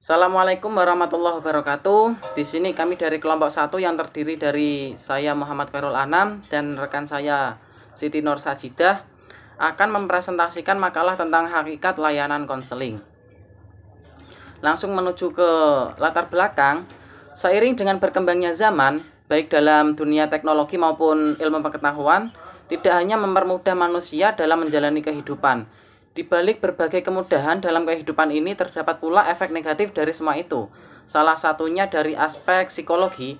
Assalamualaikum warahmatullahi wabarakatuh. Di sini kami dari kelompok 1 yang terdiri dari saya Muhammad Khairul Anam dan rekan saya Siti Nur Sajidah akan mempresentasikan makalah tentang hakikat layanan konseling. Langsung menuju ke latar belakang, seiring dengan berkembangnya zaman, baik dalam dunia teknologi maupun ilmu pengetahuan, tidak hanya mempermudah manusia dalam menjalani kehidupan. Di balik berbagai kemudahan dalam kehidupan ini terdapat pula efek negatif dari semua itu. Salah satunya dari aspek psikologi.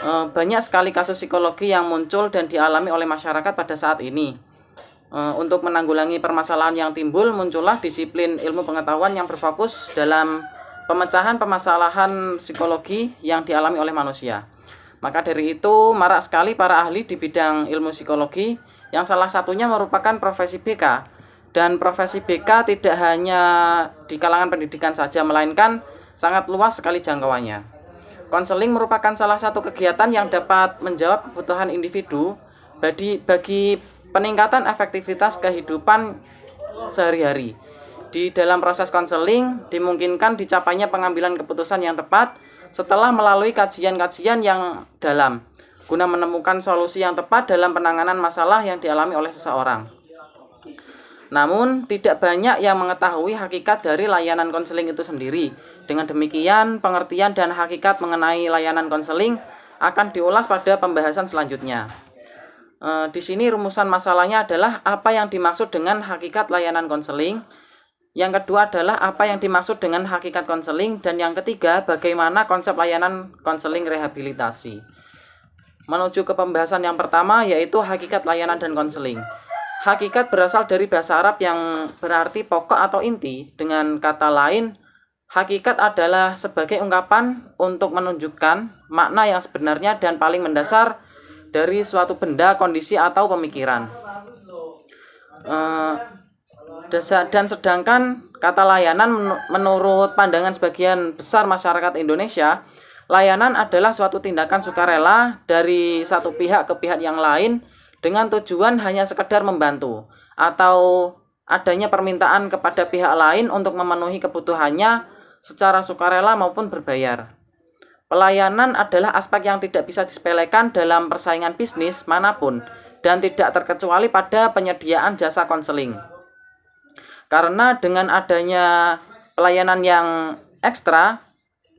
Banyak sekali kasus psikologi yang muncul dan dialami oleh masyarakat pada saat ini. Untuk menanggulangi permasalahan yang timbul, muncullah disiplin ilmu pengetahuan yang berfokus dalam pemecahan permasalahan psikologi yang dialami oleh manusia. Maka dari itu, marak sekali para ahli di bidang ilmu psikologi yang salah satunya merupakan profesi BK. Dan profesi BK tidak hanya di kalangan pendidikan saja, melainkan sangat luas sekali jangkauannya. Konseling merupakan salah satu kegiatan yang dapat menjawab kebutuhan individu bagi peningkatan efektivitas kehidupan sehari-hari. Di dalam proses konseling dimungkinkan dicapainya pengambilan keputusan yang tepat setelah melalui kajian-kajian yang dalam, guna menemukan solusi yang tepat dalam penanganan masalah yang dialami oleh seseorang. Namun, tidak banyak yang mengetahui hakikat dari layanan konseling itu sendiri. Dengan demikian, pengertian dan hakikat mengenai layanan konseling akan diulas pada pembahasan selanjutnya. Di sini rumusan masalahnya adalah apa yang dimaksud dengan hakikat layanan konseling. Yang kedua adalah apa yang dimaksud dengan hakikat konseling. Dan yang ketiga, bagaimana konsep layanan konseling rehabilitasi. Menuju ke pembahasan yang pertama, yaitu hakikat layanan dan konseling. Hakikat berasal dari bahasa Arab yang berarti pokok atau inti. Dengan kata lain, hakikat adalah sebagai ungkapan untuk menunjukkan makna yang sebenarnya dan paling mendasar dari suatu benda, kondisi, atau pemikiran. Dan sedangkan kata layanan menurut pandangan sebagian besar masyarakat Indonesia, layanan adalah suatu tindakan sukarela dari satu pihak ke pihak yang lain dengan tujuan hanya sekedar membantu atau adanya permintaan kepada pihak lain untuk memenuhi kebutuhannya secara sukarela maupun berbayar. Pelayanan adalah aspek yang tidak bisa disepelekan dalam persaingan bisnis manapun dan tidak terkecuali pada penyediaan jasa konseling. Karena dengan adanya pelayanan yang ekstra,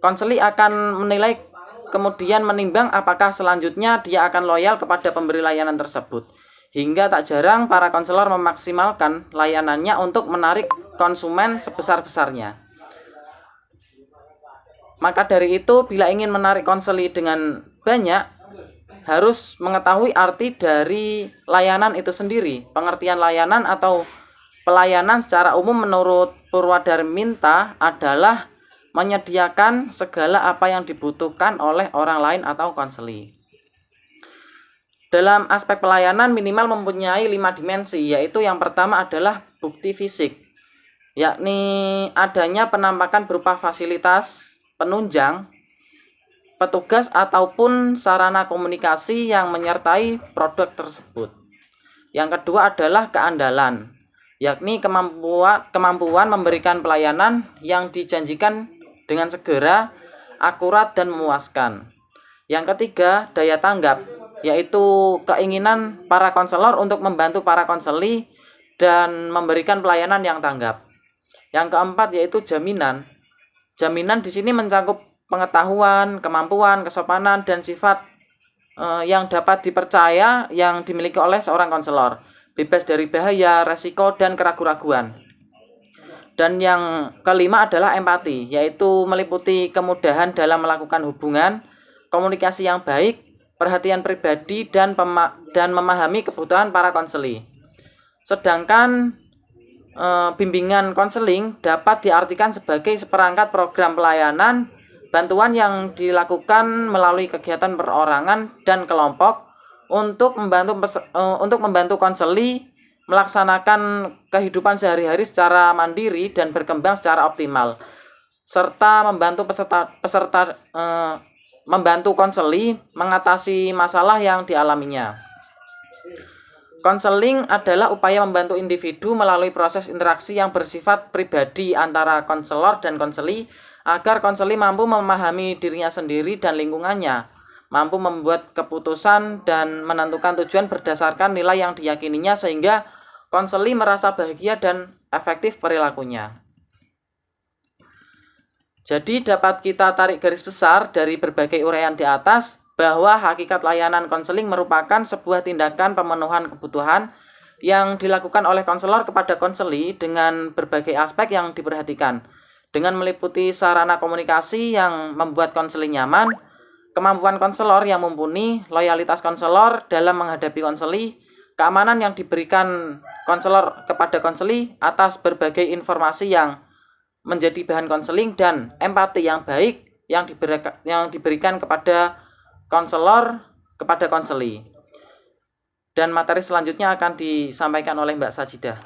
konseling akan menilai kemudian menimbang apakah selanjutnya dia akan loyal kepada pemberi layanan tersebut. Hingga tak jarang para konselor memaksimalkan layanannya untuk menarik konsumen sebesar-besarnya. Maka dari itu, bila ingin menarik konseli dengan banyak, harus mengetahui arti dari layanan itu sendiri. Pengertian layanan atau pelayanan secara umum menurut Purwadarminta adalah menyediakan segala apa yang dibutuhkan oleh orang lain atau konseli. Dalam aspek pelayanan minimal mempunyai 5 dimensi, yaitu yang pertama adalah bukti fisik, yakni adanya penampakan berupa fasilitas, penunjang, petugas ataupun sarana komunikasi yang menyertai produk tersebut. Yang kedua adalah keandalan, yakni kemampuan memberikan pelayanan yang dijanjikan dengan segera, akurat, dan memuaskan. Yang ketiga, daya tanggap, yaitu keinginan para konselor untuk membantu para konseli dan memberikan pelayanan yang tanggap. Yang keempat yaitu jaminan. Jaminan di sini mencakup pengetahuan, kemampuan, kesopanan, dan sifat yang dapat dipercaya yang dimiliki oleh seorang konselor, bebas dari bahaya, resiko, dan keraguan-raguan. Dan yang kelima adalah empati, yaitu meliputi kemudahan dalam melakukan hubungan, komunikasi yang baik, perhatian pribadi, dan memahami kebutuhan para konseli. Sedangkan bimbingan konseling dapat diartikan sebagai seperangkat program pelayanan, bantuan yang dilakukan melalui kegiatan perorangan dan kelompok untuk membantu konseli melaksanakan kehidupan sehari-hari secara mandiri dan berkembang secara optimal, serta membantu konseli mengatasi masalah yang dialaminya. Konseling adalah upaya membantu individu melalui proses interaksi yang bersifat pribadi antara konselor dan konseli agar konseli mampu memahami dirinya sendiri dan lingkungannya, mampu membuat keputusan dan menentukan tujuan berdasarkan nilai yang diyakininya sehingga konseli merasa bahagia dan efektif perilakunya. Jadi dapat kita tarik garis besar dari berbagai uraian di atas bahwa hakikat layanan konseling merupakan sebuah tindakan pemenuhan kebutuhan yang dilakukan oleh konselor kepada konseli dengan berbagai aspek yang diperhatikan, dengan meliputi sarana komunikasi yang membuat konseli nyaman, kemampuan konselor yang mumpuni, loyalitas konselor dalam menghadapi konseli, keamanan yang diberikan konselor kepada konseli atas berbagai informasi yang menjadi bahan konseling, dan empati yang baik yang diberikan kepada konselor kepada konseli. Dan materi selanjutnya akan disampaikan oleh Mbak Sajidah.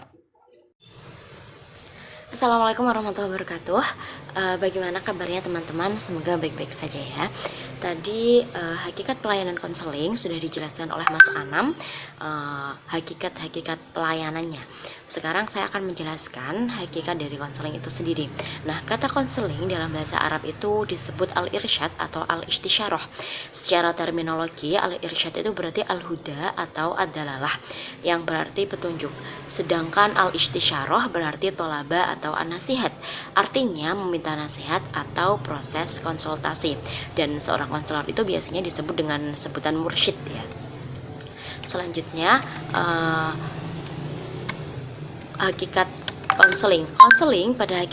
Assalamualaikum warahmatullahi wabarakatuh. Bagaimana kabarnya teman-teman? Semoga baik-baik saja ya. Tadi hakikat pelayanan konseling sudah dijelaskan oleh Mas Anam, hakikat-hakikat pelayanannya. Sekarang saya akan menjelaskan hakikat dari konseling itu sendiri. Nah, kata konseling dalam bahasa Arab itu disebut al-irsyad atau al-istisyarah. Secara terminologi, al-irsyad itu berarti al-huda atau ad-dalalah, yang berarti petunjuk. Sedangkan al-istisyarah berarti tolaba atau an-nasihat, artinya meminta nasihat atau proses konsultasi. Dan seorang konselor itu biasanya disebut dengan sebutan mursyid ya. Selanjutnya hakikat konseling. Konseling pada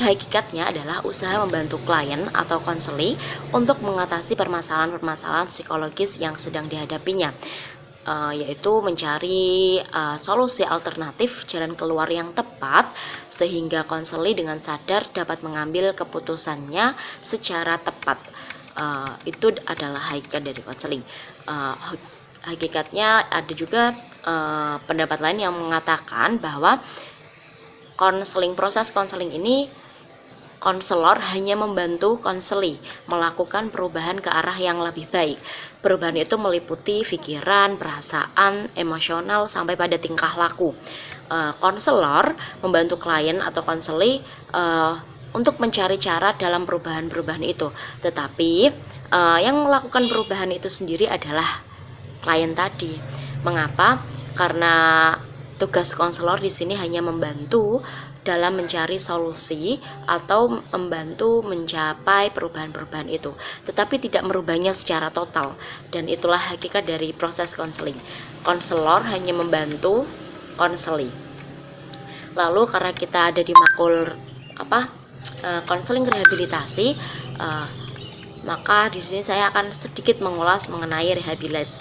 hakikatnya adalah usaha membantu klien atau konseli untuk mengatasi permasalahan-permasalahan psikologis yang sedang dihadapinya, yaitu mencari solusi alternatif, jalan keluar yang tepat sehingga konseli dengan sadar dapat mengambil keputusannya secara tepat. Itu adalah hakikat dari konseling. Hakikatnya ada juga pendapat lain yang mengatakan bahwa proses konseling ini konselor hanya membantu konseli melakukan perubahan ke arah yang lebih baik. Perubahan itu meliputi pikiran, perasaan, emosional sampai pada tingkah laku. Konselor membantu klien atau konseli untuk mencari cara dalam perubahan-perubahan itu. Tetapi yang melakukan perubahan itu sendiri adalah klien tadi. Mengapa? Karena tugas konselor di sini hanya membantu dalam mencari solusi atau membantu mencapai perubahan-perubahan itu, tetapi tidak merubahnya secara total. Dan itulah hakikat dari proses konseling. Konselor hanya membantu konseli. Lalu karena kita ada di makul konseling rehabilitasi, maka di sini saya akan sedikit mengulas mengenai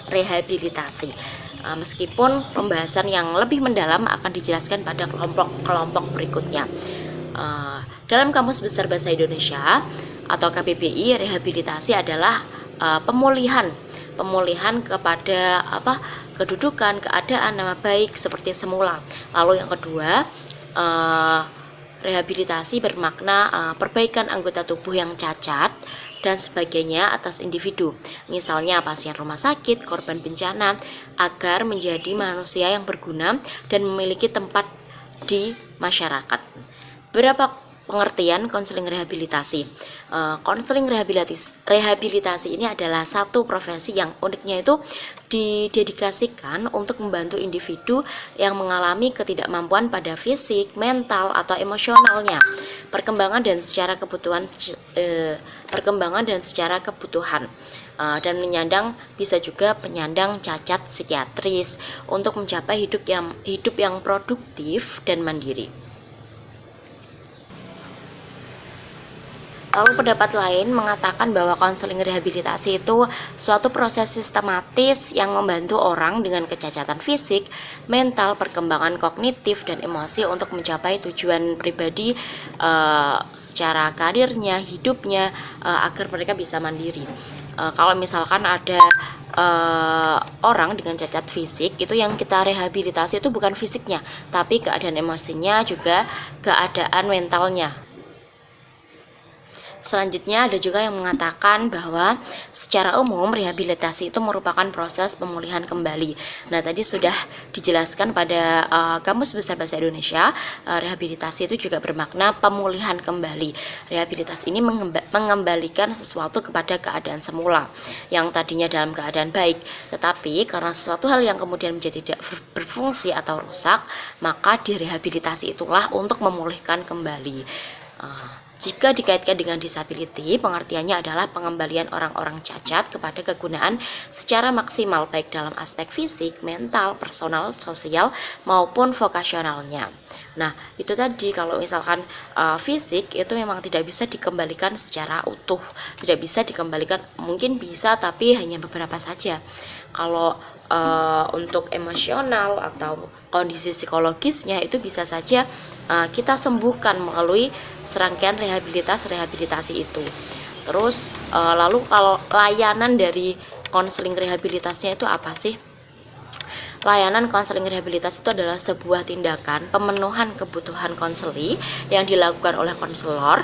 rehabilitasi. Meskipun pembahasan yang lebih mendalam akan dijelaskan pada kelompok berikutnya. Dalam Kamus Besar Bahasa Indonesia atau KBBI, rehabilitasi adalah pemulihan kepada kedudukan, keadaan, nama baik seperti semula. Lalu yang kedua, rehabilitasi bermakna perbaikan anggota tubuh yang cacat dan sebagainya atas individu, misalnya pasien rumah sakit, korban bencana, agar menjadi manusia yang berguna dan memiliki tempat di masyarakat. Berapa pengertian konseling rehabilitasi? Konseling rehabilitasi ini adalah satu profesi yang uniknya itu didedikasikan untuk membantu individu yang mengalami ketidakmampuan pada fisik, mental, atau emosionalnya, perkembangan dan secara kebutuhan, dan menyandang bisa juga penyandang cacat psikiatris untuk mencapai hidup yang produktif dan mandiri. Lalu pendapat lain mengatakan bahwa konseling rehabilitasi itu suatu proses sistematis yang membantu orang dengan kecacatan fisik, mental, perkembangan kognitif, dan emosi untuk mencapai tujuan pribadi secara karirnya, hidupnya, agar mereka bisa mandiri. Kalau misalkan ada orang dengan cacat fisik, itu yang kita rehabilitasi itu bukan fisiknya, tapi keadaan emosinya juga keadaan mentalnya. Selanjutnya ada juga yang mengatakan bahwa secara umum rehabilitasi itu merupakan proses pemulihan kembali. Nah, tadi sudah dijelaskan pada Kamus Besar Bahasa Indonesia, rehabilitasi itu juga bermakna pemulihan kembali. Rehabilitasi ini mengembalikan sesuatu kepada keadaan semula yang tadinya dalam keadaan baik, tetapi karena sesuatu hal yang kemudian menjadi tidak berfungsi atau rusak, maka direhabilitasi itulah untuk memulihkan kembali. Jika dikaitkan dengan disability, pengertiannya adalah pengembalian orang-orang cacat kepada kegunaan secara maksimal baik dalam aspek fisik, mental, personal, sosial maupun vokasionalnya. Nah, itu tadi kalau misalkan fisik itu memang tidak bisa dikembalikan secara utuh, tidak bisa dikembalikan, mungkin bisa tapi hanya beberapa saja. Kalau untuk emosional atau kondisi psikologisnya itu bisa saja kita sembuhkan melalui serangkaian rehabilitasi itu. Terus lalu kalau layanan dari konseling rehabilitasinya itu apa sih? Layanan konseling rehabilitasi itu adalah sebuah tindakan pemenuhan kebutuhan konseli yang dilakukan oleh konselor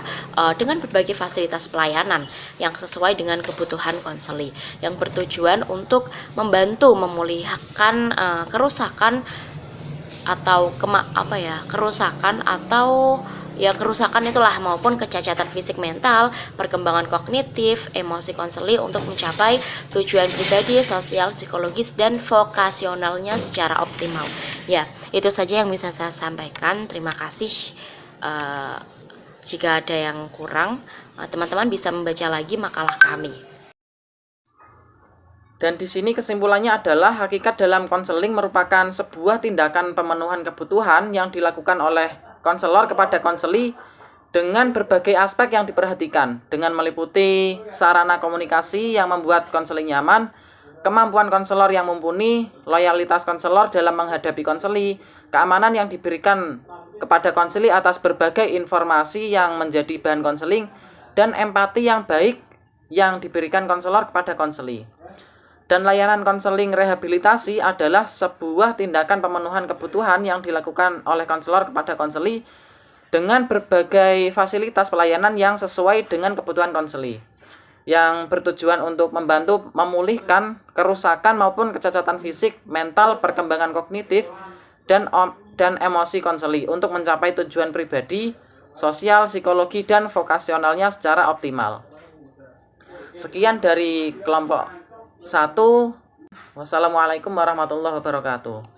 dengan berbagai fasilitas pelayanan yang sesuai dengan kebutuhan konseli, yang bertujuan untuk membantu memulihkan kerusakan atau kerusakan itulah, maupun kecacatan fisik mental, perkembangan kognitif, emosi konseli untuk mencapai tujuan pribadi, sosial, psikologis, dan vokasionalnya secara optimal. Ya, itu saja yang bisa saya sampaikan. Terima kasih. Jika ada yang kurang, teman-teman bisa membaca lagi makalah kami. Dan di sini kesimpulannya adalah hakikat dalam konseling merupakan sebuah tindakan pemenuhan kebutuhan yang dilakukan oleh konselor kepada konseli dengan berbagai aspek yang diperhatikan, dengan meliputi sarana komunikasi yang membuat konseling nyaman, kemampuan konselor yang mumpuni, loyalitas konselor dalam menghadapi konseli, keamanan yang diberikan kepada konseli atas berbagai informasi yang menjadi bahan konseling, dan empati yang baik yang diberikan konselor kepada konseli. Dan layanan konseling rehabilitasi adalah sebuah tindakan pemenuhan kebutuhan yang dilakukan oleh konselor kepada konseli dengan berbagai fasilitas pelayanan yang sesuai dengan kebutuhan konseli, yang bertujuan untuk membantu memulihkan kerusakan maupun kecacatan fisik, mental, perkembangan kognitif, dan emosi konseli untuk mencapai tujuan pribadi, sosial, psikologi, dan vokasionalnya secara optimal. Sekian dari kelompok 1. Wassalamualaikum warahmatullahi wabarakatuh.